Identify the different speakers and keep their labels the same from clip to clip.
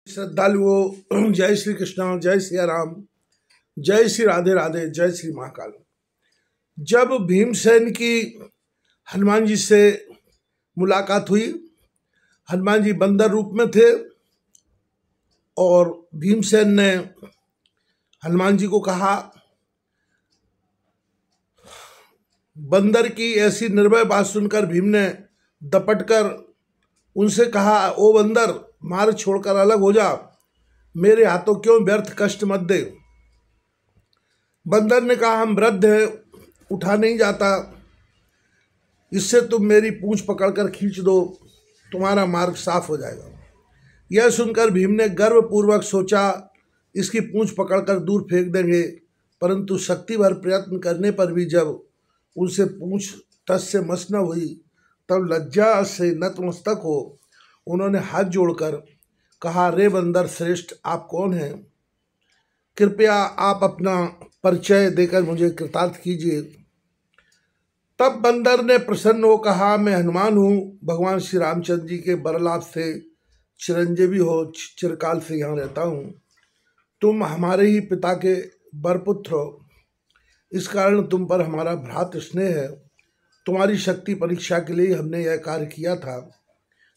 Speaker 1: श्रद्धालुओं, जय श्री कृष्ण, जय सिया राम, जय श्री राधे राधे, जय श्री महाकाल। जब भीमसेन की हनुमान जी से मुलाकात हुई, हनुमान जी बंदर रूप में थे और भीमसेन ने हनुमान जी को कहा, बंदर की ऐसी निर्भय बात सुनकर भीम ने दपटकर उनसे कहा, ओ बंदर, मार छोड़कर अलग हो जा, मेरे हाथों क्यों व्यर्थ कष्ट मत दे। बंदर ने कहा, हम वृद्ध हैं, उठा नहीं जाता, इससे तुम मेरी पूंछ पकड़कर खींच दो, तुम्हारा मार्ग साफ हो जाएगा। यह सुनकर भीम ने गर्वपूर्वक सोचा, इसकी पूंछ पकड़कर दूर फेंक देंगे, परंतु शक्ति भर प्रयत्न करने पर भी जब उनसे पूंछ टस से मस न हुई, तब लज्जा से नतमस्तक हो उन्होंने हाथ जोड़कर कहा, रे बंदर श्रेष्ठ, आप कौन हैं? कृपया आप अपना परिचय देकर मुझे कृतार्थ कीजिए। तब बंदर ने प्रसन्न हो कहा, मैं हनुमान हूँ, भगवान श्री रामचंद्र जी के बरलाभ से चिरंजीवी हो चिरकाल से यहाँ रहता हूँ। तुम हमारे ही पिता के बरपुत्र हो, इस कारण तुम पर हमारा भ्रातृ स्नेह है। तुम्हारी शक्ति परीक्षा के लिए हमने यह कार्य किया था,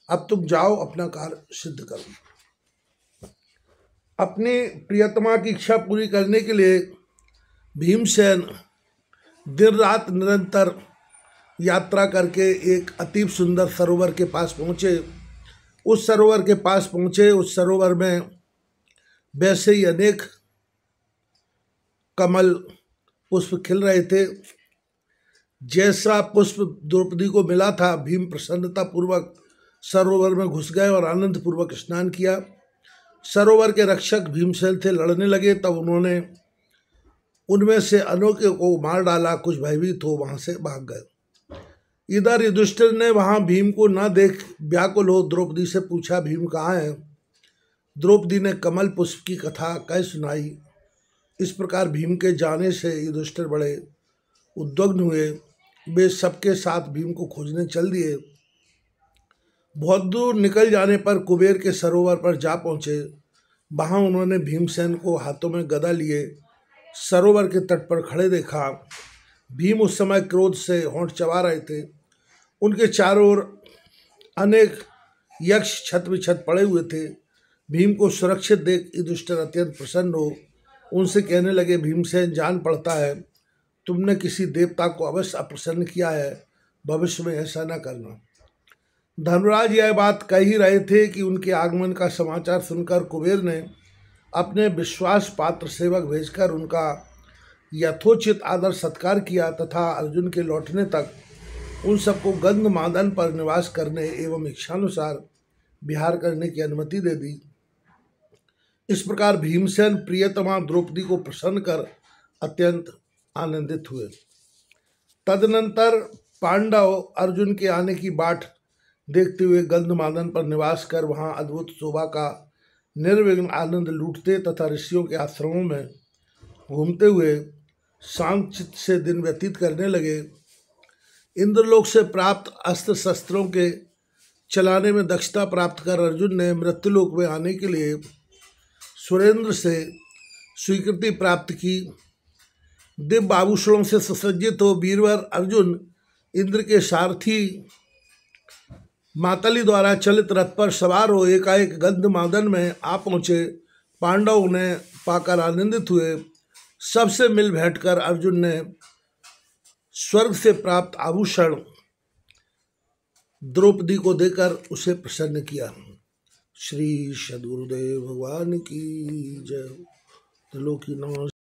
Speaker 1: अब तुम जाओ अपना कार्य सिद्ध करो। अपनी प्रियतमा की इच्छा पूरी करने के लिए भीमसेन दिन रात निरंतर यात्रा करके एक अतीब सुंदर सरोवर के पास पहुँचे। उस सरोवर में वैसे ही अनेक कमल पुष्प खिल रहे थे। जैसा पुष्प द्रौपदी को मिला था, भीम प्रसन्नता पूर्वक सरोवर में घुस गए और आनंद पूर्वक स्नान किया। सरोवर के रक्षक भीमसेन से लड़ने लगे, तब उन्होंने उनमें से अनेकों को मार डाला। कुछ भयभीत हो वहां से भाग गए। इधर युधिष्ठिर ने वहां भीम को न देख व्याकुल हो द्रौपदी से पूछा, भीम कहाँ है? द्रौपदी ने कमल पुष्प की कथा कह सुनाई। इस प्रकार भीम के जाने से युधिष्ठिर बड़े उद्विग्न हुए। वे सबके साथ भीम को खोजने चल दिए। बहुत दूर निकल जाने पर कुबेर के सरोवर पर जा पहुँचे। वहाँ उन्होंने भीमसेन को हाथों में गदा लिए सरोवर के तट पर खड़े देखा। भीम उस समय क्रोध से होंठ चबा रहे थे। उनके चारों ओर अनेक यक्ष छत विछत पड़े हुए थे। भीम को सुरक्षित देख युधिष्ठिर अत्यंत प्रसन्न हो उनसे कहने लगे, भीमसेन, जान पड़ता है तुमने किसी देवता को अवश्य अप्रसन्न किया है, भविष्य में ऐसा न करना। धर्मराज यह बात कह ही रहे थे कि उनके आगमन का समाचार सुनकर कुबेर ने अपने विश्वास पात्र सेवक भेजकर उनका यथोचित आदर सत्कार किया तथा अर्जुन के लौटने तक उन सबको गंधमादन पर निवास करने एवं इच्छानुसार विहार करने की अनुमति दे दी। इस प्रकार भीमसेन प्रियतमा द्रौपदी को प्रसन्न कर अत्यंत आनंदित हुए। तदनंतर पांडव अर्जुन के आने की बाट देखते हुए गंधमादन पर निवास कर वहां अद्भुत शोभा का निर्विघ्न आनंद लूटते तथा ऋषियों के आश्रमों में घूमते हुए शांत चित्त से दिन व्यतीत करने लगे। इंद्रलोक से प्राप्त अस्त्र शस्त्रों के चलाने में दक्षता प्राप्त कर अर्जुन ने मृत्युलोक में आने के लिए सुरेंद्र से स्वीकृति प्राप्त की। दिव्य आभूषणों से सुसज्जित हो वीरवर अर्जुन इंद्र के सारथी मातली द्वारा चलित रथ पर सवार हो एकाएक गंधमादन में आ पहुँचे। पांडव उन्हें पाकर आनंदित हुए। सबसे मिल भेंटकर अर्जुन ने स्वर्ग से प्राप्त आभूषण द्रौपदी को देकर उसे प्रसन्न किया। श्री सद्गुरुदेव भगवान की जय। त्रिलोकी नमः।